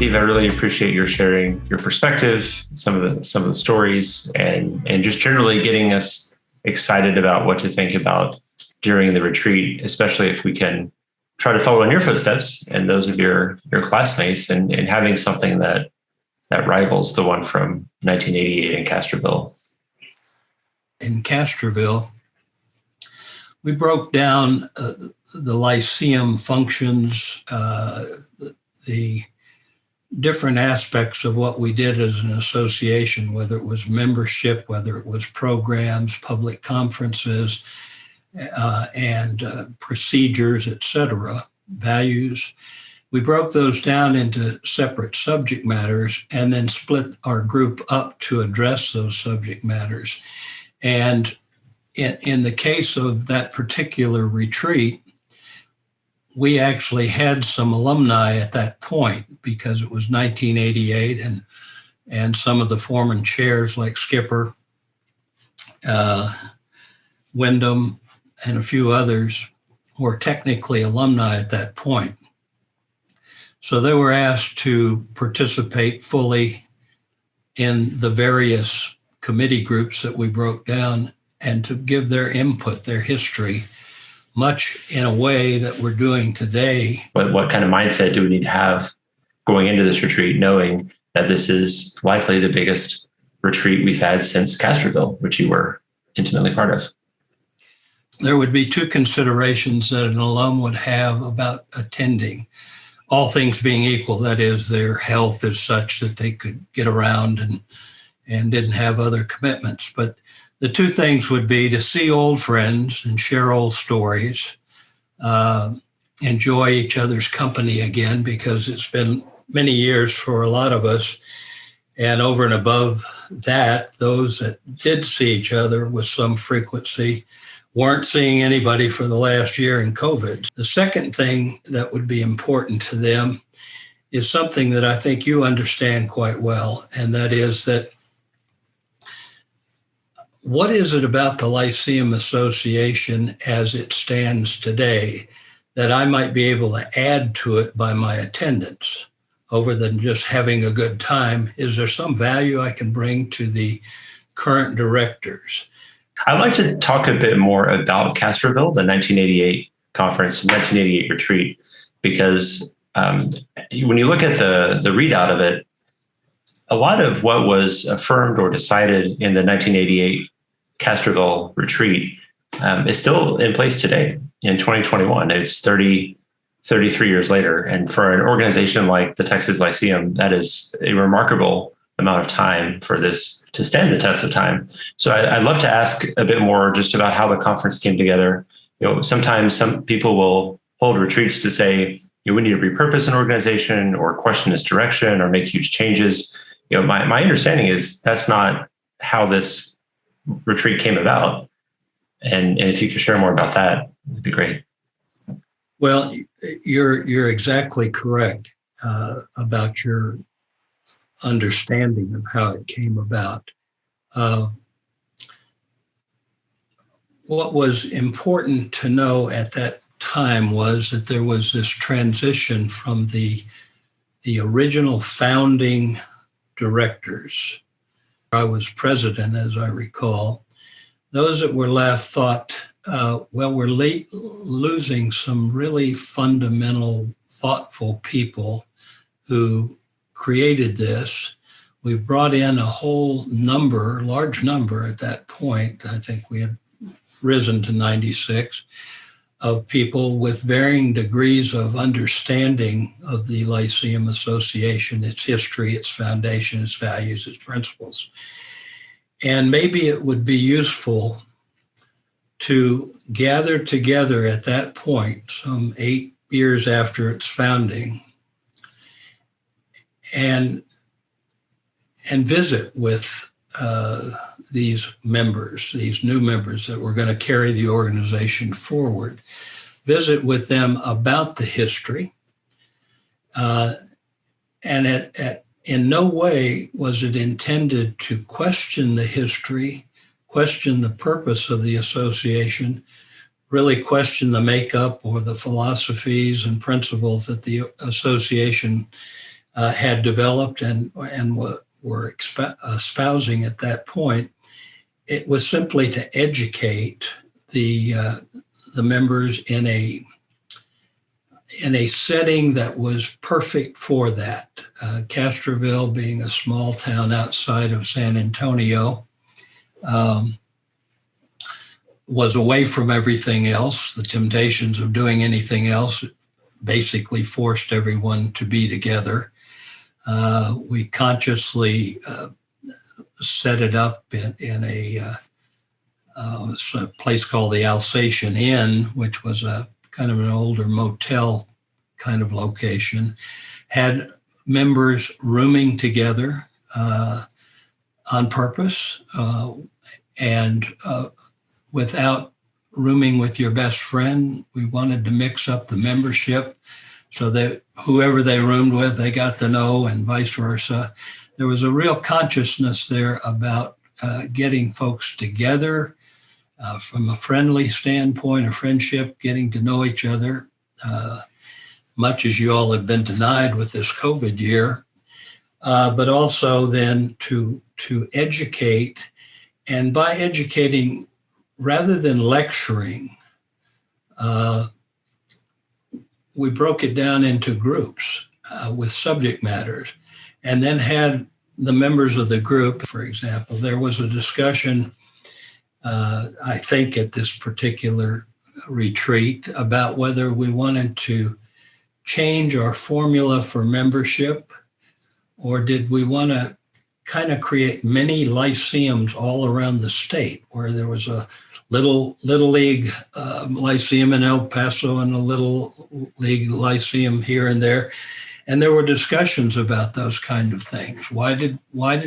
Steve, I really appreciate your sharing your perspective, some of the stories, and just generally getting us excited about what to think about during the retreat, especially if we can try to follow in your footsteps and those of your classmates, and having something that rivals the one from 1988 in Castroville. In Castroville, we broke down the Lyceum functions, the different aspects of what we did as an association, whether it was membership, whether it was programs, public conferences, and procedures, etc., values. We broke those down into separate subject matters and then split our group up to address those subject matters. And in the case of that particular retreat, we actually had some alumni at that point because it was 1988, and some of the former chairs like Skipper, Wyndham, and a few others were technically alumni at that point. So they were asked to participate fully in the various committee groups that we broke down and to give their input, their history, much in a way that we're doing today. What kind of mindset do we need to have going into this retreat, knowing that this is likely the biggest retreat we've had since Castroville, which you were intimately part of? There would be two considerations that an alum would have about attending, all things being equal. That is, their health is such that they could get around and didn't have other commitments. But the two things would be to see old friends and share old stories, enjoy each other's company again, because it's been many years for a lot of us. And over and above that, those that did see each other with some frequency weren't seeing anybody for the last year in COVID. The second thing that would be important to them is something that I think you understand quite well, and that is that what is it about the Lyceum Association as it stands today that I might be able to add to it by my attendance, over than just having a good time? Is there some value I can bring to the current directors? I'd like to talk a bit more about Castroville, the 1988 conference, 1988 retreat, because when you look at the readout of it, a lot of what was affirmed or decided in the 1988 Castroville retreat is still in place today in 2021. It's 33 years later. And for an organization like the Texas Lyceum, that is a remarkable amount of time for this to stand the test of time. So I'd love to ask a bit more just about how the conference came together. Sometimes some people will hold retreats to say, we need to repurpose an organization or question its direction or make huge changes. My understanding is that's not how this retreat came about. And if you could share more about that, it'd be great. Well, you're exactly correct about your understanding of how it came about. What was important to know at that time was that there was this transition from the original founding directors. I was president, as I recall. Those that were left thought, we're losing some really fundamental, thoughtful people who created this. We've brought in a large number at that point. I think we had risen to 96 of people with varying degrees of understanding of the Lyceum Association, its history, its foundation, its values, its principles. And maybe it would be useful to gather together at that point, some 8 years after its founding, and visit with these members, these new members that were going to carry the organization forward, visit with them about the history. And in no way was it intended to question the history, question the purpose of the association, really question the makeup or the philosophies and principles that the association had developed and were espousing at that point. It was simply to educate the members in a setting that was perfect for that. Castroville, being a small town outside of San Antonio, was away from everything else. The temptations of doing anything else basically forced everyone to be together. We consciously set it up in a place called the Alsatian Inn, which was a kind of an older motel kind of location, had members rooming together on purpose, and without rooming with your best friend. We wanted to mix up the membership so that whoever they roomed with, they got to know, and vice versa. There was a real consciousness there about getting folks together from a friendly standpoint, a friendship, getting to know each other, much as you all have been denied with this COVID year, but also then to educate. And by educating, rather than lecturing, we broke it down into groups with subject matters, and then had the members of the group, for example, there was a discussion, I think at this particular retreat, about whether we wanted to change our formula for membership, or did we want to kind of create many lyceums all around the state, where there was a little league lyceum in El Paso and a little league lyceum here and there. And there were discussions about those kind of things. Why did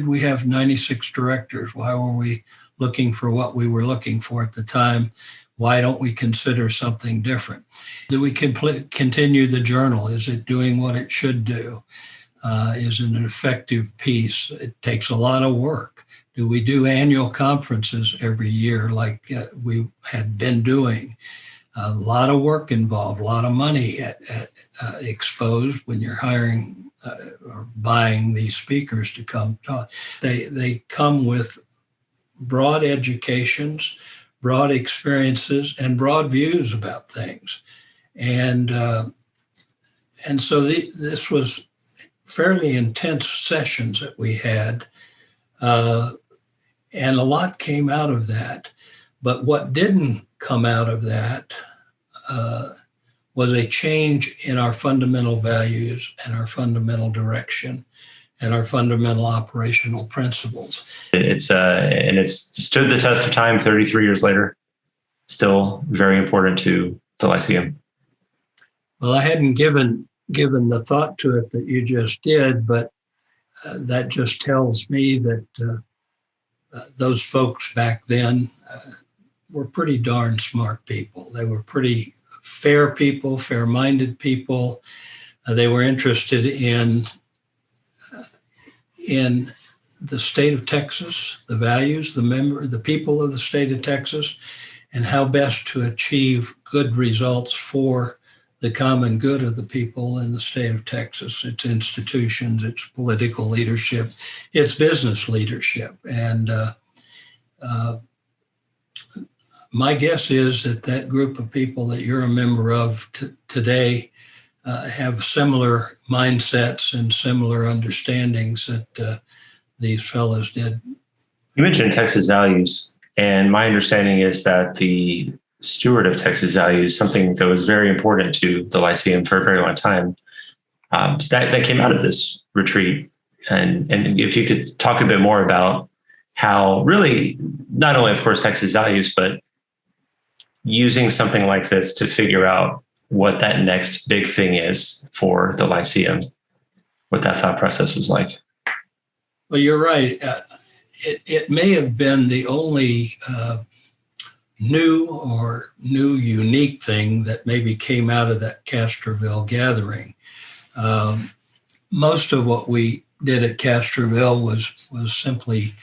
we have 96 directors? Why were we looking for what we were looking for at the time? Why don't we consider something different? Do we continue the journal? Is it doing what it should do? Is it an effective piece? It takes a lot of work. Do we do annual conferences every year like we had been doing? A lot of work involved, a lot of money exposed when you're hiring or buying these speakers to come talk. They come with broad educations, broad experiences, and broad views about things. And so this was fairly intense sessions that we had, and a lot came out of that. But what didn't come out of that was a change in our fundamental values and our fundamental direction and our fundamental operational principles. It's stood the test of time 33 years later. Still very important to the Lyceum. Well, I hadn't given the thought to it that you just did, but that just tells me that those folks back then were pretty darn smart people. They were pretty fair people, fair-minded people. They were interested in the state of Texas, the values, the people of the state of Texas, and how best to achieve good results for the common good of the people in the state of Texas, its institutions, its political leadership, its business leadership. And my guess is that group of people that you're a member of today have similar mindsets and similar understandings that these fellows did. You mentioned Texas values, and my understanding is that the steward of Texas values, something that was very important to the Lyceum for a very long time, that came out of this retreat. And if you could talk a bit more about how really, not only, of course, Texas values, but using something like this to figure out what that next big thing is for the Lyceum, what that thought process was like. Well, you're right. It may have been the only new unique thing that maybe came out of that Castroville gathering. Most of what we did at Castroville was simply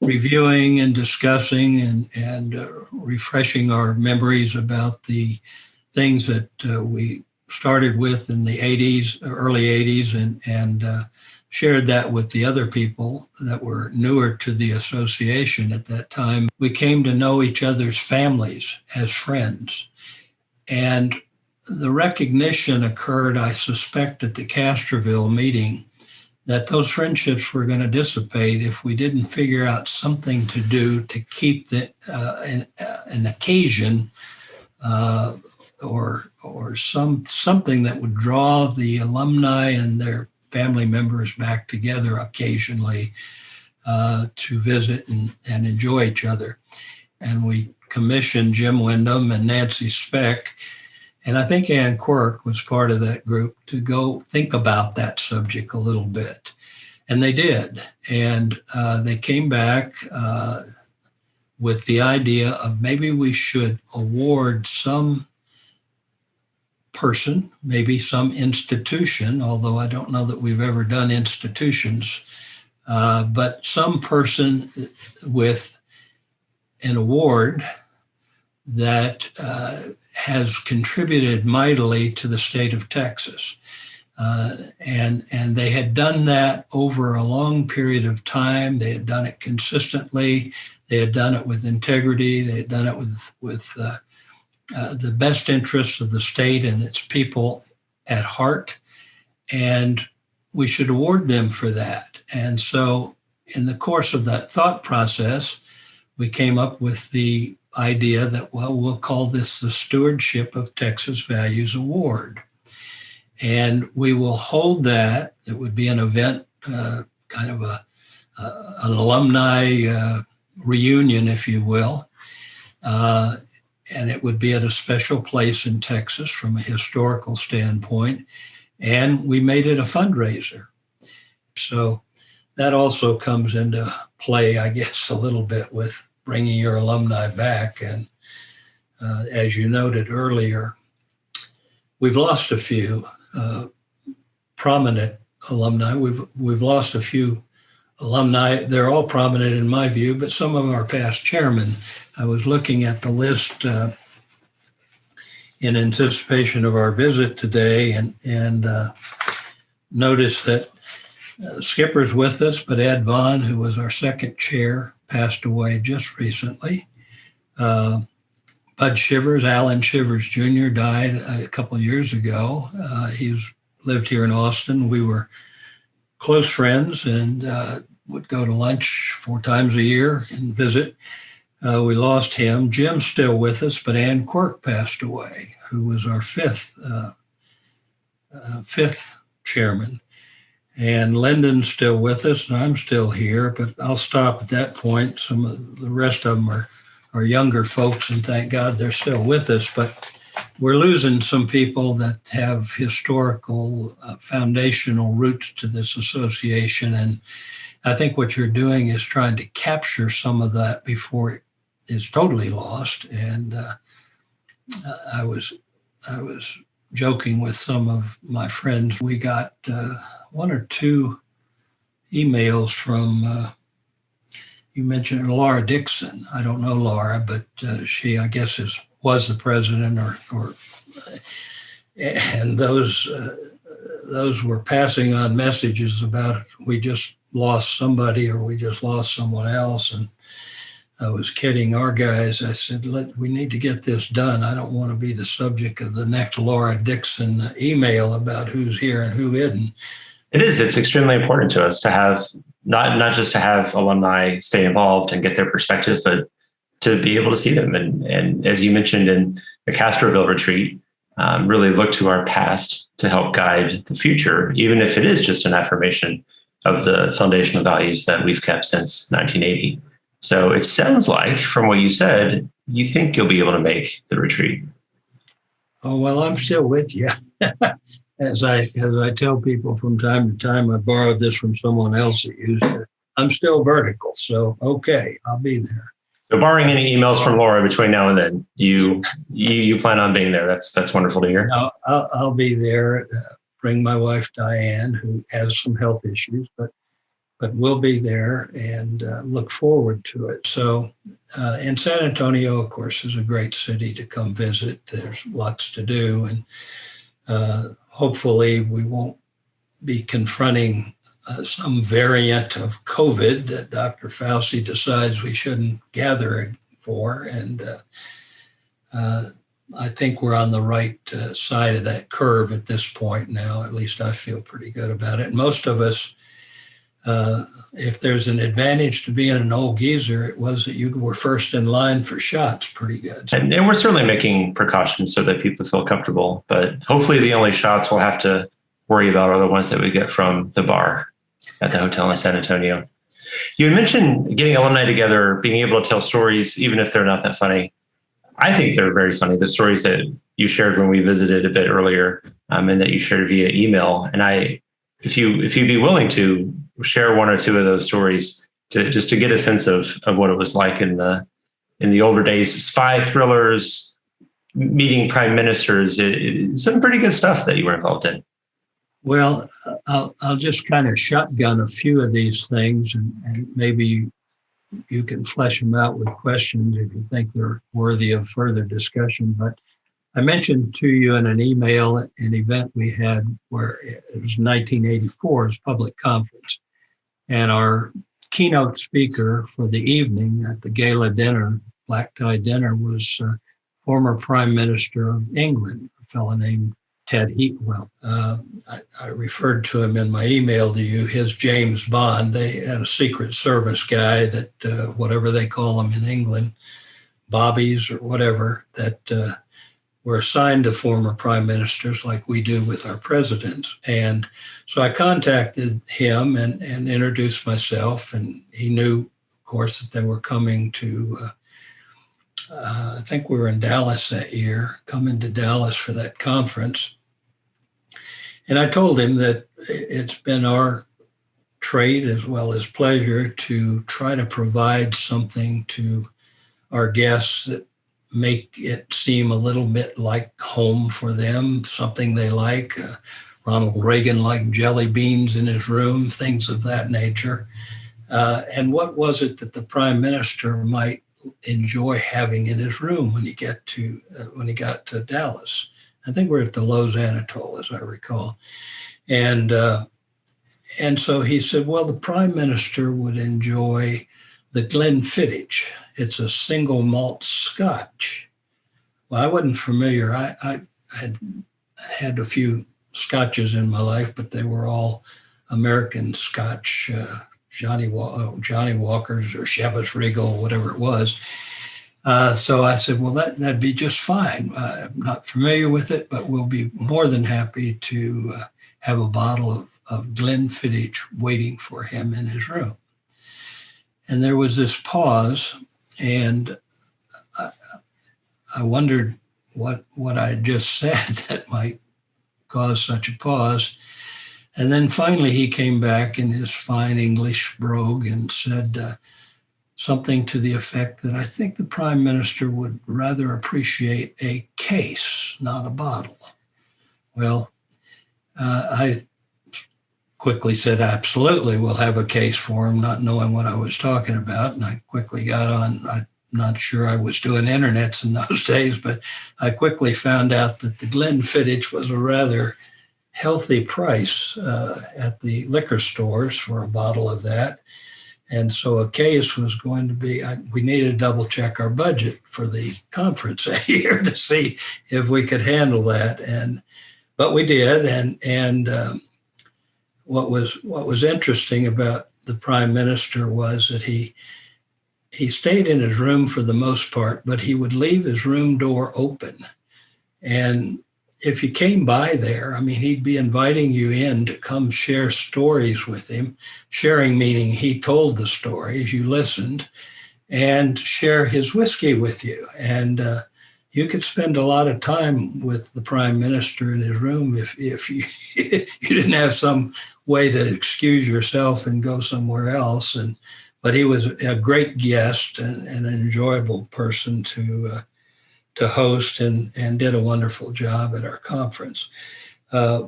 reviewing and discussing and refreshing our memories about the things that we started with in the 80s, early 80s, and shared that with the other people that were newer to the association at that time. We came to know each other's families as friends. And the recognition occurred, I suspect, at the Castroville meeting that those friendships were going to dissipate if we didn't figure out something to do to keep an occasion or something that would draw the alumni and their family members back together occasionally to visit and enjoy each other. And we commissioned Jim Wyndham and Nancy Speck, and I think Ann Quirk was part of that group, to go think about that subject a little bit. And they did. And they came back with the idea of maybe we should award some person, maybe some institution, although I don't know that we've ever done institutions, but some person with an award that has contributed mightily to the state of Texas. And they had done that over a long period of time. They had done it consistently. They had done it with integrity. They had done it with the best interests of the state and its people at heart. And we should award them for that. And so in the course of that thought process, we came up with the idea that, well, we'll call this the Stewardship of Texas Values Award. And we will hold that. It would be an event, kind of an alumni reunion, if you will. And it would be at a special place in Texas from a historical standpoint. And we made it a fundraiser. So that also comes into play, I guess, a little bit with bringing your alumni back. And as you noted earlier, we've lost a few prominent alumni. We've lost a few alumni. They're all prominent in my view, but some of our past chairmen. I was looking at the list in anticipation of our visit today and noticed that Skipper's with us, but Ed Vaughn, who was our second chair, passed away just recently. Bud Shivers, Alan Shivers Jr., died a couple of years ago. He's lived here in Austin. We were close friends and would go to lunch 4 times a year and visit. We lost him. Jim's still with us, but Ann Quirk passed away, who was our fifth chairman. And Lyndon's still with us, and I'm still here, but I'll stop at that point. Some of the rest of them are younger folks, and thank God they're still with us. But we're losing some people that have historical, foundational roots to this association. And I think what you're doing is trying to capture some of that before it is totally lost. And I was joking with some of my friends. We got 1 or 2 emails from, you mentioned Laura Dixon. I don't know Laura, but she, I guess, was the president and those were passing on messages about we just lost somebody or we just lost someone else. And I was kidding our guys. I said, we need to get this done. I don't want to be the subject of the next Laura Dixon email about who's here and who isn't. It is. It's extremely important to us to have not just to have alumni stay involved and get their perspective, but to be able to see them. And as you mentioned in the Castroville Retreat, really look to our past to help guide the future, even if it is just an affirmation of the foundational values that we've kept since 1980. So it sounds like, from what you said, you think you'll be able to make the retreat. Oh, well, I'm still with you. As I tell people from time to time, I borrowed this from someone else that used it. I'm still vertical, so okay, I'll be there. So, barring any emails from Laura between now and then, you plan on being there. That's wonderful to hear. No, I'll be there. Bring my wife Diane, who has some health issues, but we'll be there and look forward to it. So, and San Antonio, of course, is a great city to come visit. There's lots to do, and Hopefully we won't be confronting some variant of COVID that Dr. Fauci decides we shouldn't gather for. And I think we're on the right side of that curve at this point now. At least I feel pretty good about it. Most of us, if there's an advantage to being an old geezer, it was that you were first in line for shots pretty good. And we're certainly making precautions so that people feel comfortable. But hopefully the only shots we'll have to worry about are the ones that we get from the bar at the hotel in San Antonio. You had mentioned getting alumni together, being able to tell stories, even if they're not that funny. I think they're very funny. The stories that you shared when we visited a bit earlier, and that you shared via email. And if you'd be willing to share one or two of those stories to get a sense of what it was like in the older days, spy thrillers, meeting prime ministers, some pretty good stuff that you were involved in. Well, I'll just kind of shotgun a few of these things, and maybe you can flesh them out with questions if you think they're worthy of further discussion. But I mentioned to you in an email an event we had where it was 1984's public conference. And our keynote speaker for the evening at the gala dinner, black tie dinner, was former Prime Minister of England, a fellow named Ted Heatwell. I referred to him in my email to you, his James Bond. They had a Secret Service guy that, whatever they call them in England, bobbies or whatever, that were assigned to former prime ministers like we do with our presidents. And so I contacted him and introduced myself, and he knew, of course, that they were coming to, I think we were in Dallas that year, coming to Dallas for that conference. And I told him that it's been our trade as well as pleasure to try to provide something to our guests that make it seem a little bit like home for them, something they like. Ronald Reagan liked jelly beans in his room, things of that nature. And what was it that the prime minister might enjoy having in his room when he got to Dallas? I think we're at the Lowe's Anatole, as I recall. And so he said, well, the prime minister would enjoy the Glenfiddich. It's a single malt Scotch. Well, I wasn't familiar. I had a few Scotches in my life, but they were all American Scotch, Johnny Walker's or Chivas Regal, whatever it was. So I said, well, that'd be just fine. I'm not familiar with it, but we'll be more than happy to have a bottle of Glenfiddich waiting for him in his room. And there was this pause, and I wondered what I had just said that might cause such a pause. And then finally he came back in his fine English brogue and said something to the effect that I think the prime minister would rather appreciate a case, not a bottle. Well, I quickly said, absolutely, we'll have a case for him, not knowing what I was talking about. And I quickly got on, I'm not sure I was doing internets in those days, but I quickly found out that the Glenfiddich was a rather healthy price at the liquor stores for a bottle of that. And so a case was going to be, we needed to double check our budget for the conference that year to see if we could handle that. But we did. And what was interesting about the prime minister was that he stayed in his room for the most part, but he would leave his room door open. And if you came by there, I mean, he'd be inviting you in to come share stories with him, sharing meaning he told the stories, you listened, and share his whiskey with you. And you could spend a lot of time with the prime minister in his room if you, you didn't have some way to excuse yourself and go somewhere else. But he was a great guest and an enjoyable person to host and did a wonderful job at our conference.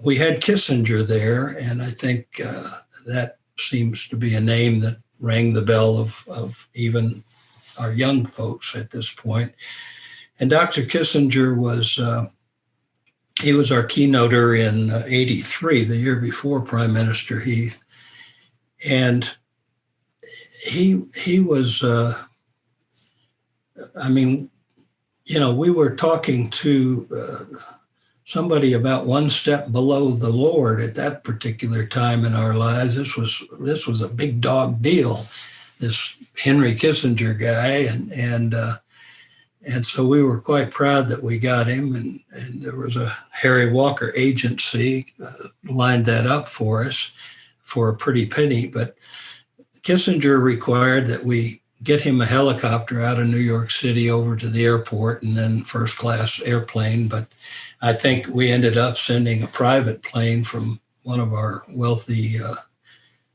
We had Kissinger there, and I think that seems to be a name that rang the bell of even our young folks at this point. And Dr. Kissinger was He was our keynoter in '83, the year before Prime Minister Heath. And he was, we were talking to somebody about one step below the Lord at that particular time in our lives. This was a big dog deal, this Henry Kissinger guy, and so we were quite proud that we got him, and there was a Harry Walker agency lined that up for us for a pretty penny, but Kissinger required that we get him a helicopter out of New York City over to the airport and then first class airplane. But I think we ended up sending a private plane from one of our wealthy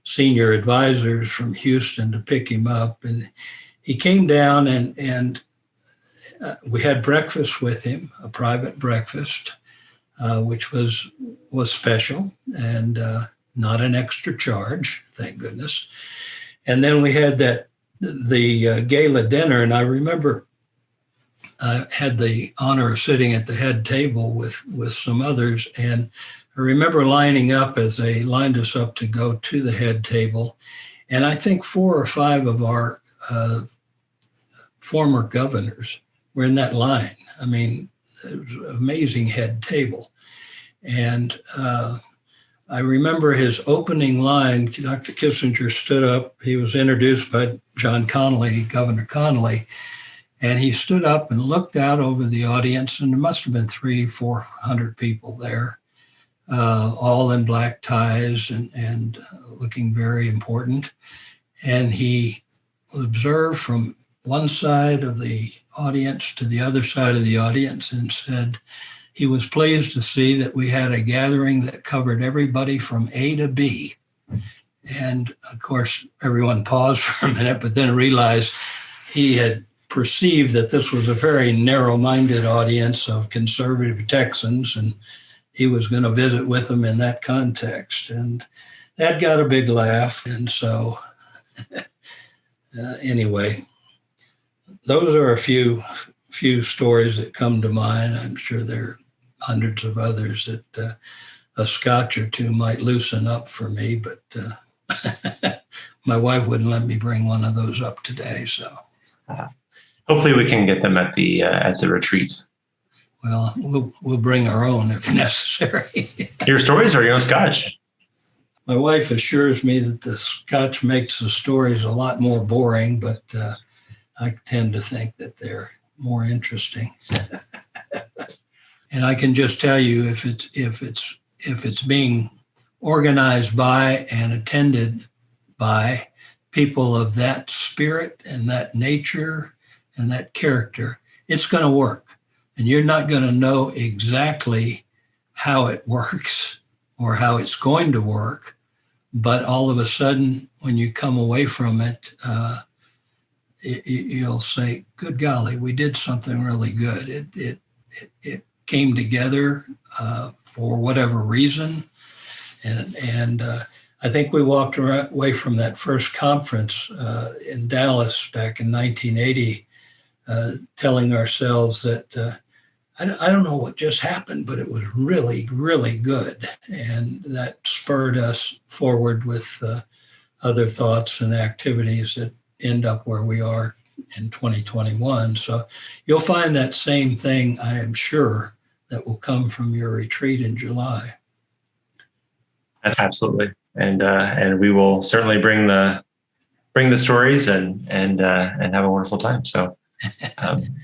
senior advisors from Houston to pick him up. And he came down and we had breakfast with him, a private breakfast, which was special and not an extra charge, thank goodness. And then we had the gala dinner, and I remember I had the honor of sitting at the head table with some others, and I remember lining up as they lined us up to go to the head table, and I think 4 or 5 of our former governors were in that line. I mean, it was an amazing head table. And I remember his opening line. Dr. Kissinger stood up. He was introduced by John Connally, Governor Connally, and he stood up and looked out over the audience, and there must have been 300-400 people there, all in black ties and looking very important. And he observed from one side of the audience to the other side of the audience and said, he was pleased to see that we had a gathering that covered everybody from A to B. And of course, everyone paused for a minute, but then realized he had perceived that this was a very narrow-minded audience of conservative Texans, and he was going to visit with them in that context. And that got a big laugh. And so anyway, those are a few stories that come to mind. I'm sure there are hundreds of others that a Scotch or two might loosen up for me, but my wife wouldn't let me bring one of those up today. So hopefully we can get them at the retreat. Well, we'll bring our own if necessary. Your stories or your own Scotch? My wife assures me that the Scotch makes the stories a lot more boring, but I tend to think that they're more interesting. And I can just tell you, if it's being organized by and attended by people of that spirit and that nature and that character, it's going to work. And you're not going to know exactly how it works or how it's going to work, but all of a sudden, when you come away from it, you'll say, "Good golly, we did something really good." It came together for whatever reason, and I think we walked away from that first conference in Dallas back in 1980, telling ourselves that I don't know what just happened, but it was really, really good, and that spurred us forward with other thoughts and activities that end up where we are in 2021. So you'll find that same thing, I am sure, that will come from your retreat in July. Absolutely, and we will certainly bring the stories and have a wonderful time. So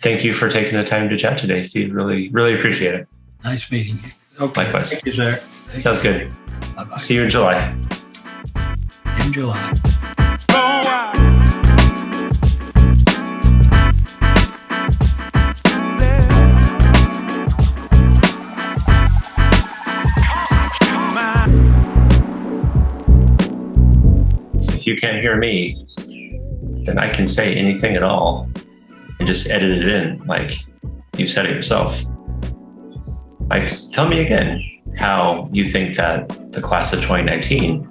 thank you for taking the time to chat today, Steve. Really, really appreciate it. Nice meeting you. Okay. Likewise. Thank you, Zach. Sounds good. Bye-bye. See you in July. In July. If you can't hear me, then I can say anything at all and just edit it in like you said it yourself. Like, tell me again how you think that the class of 2019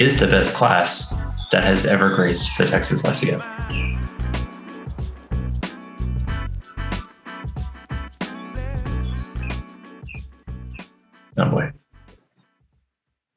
is the best class that has ever graced the Texas Lyceum. Oh boy.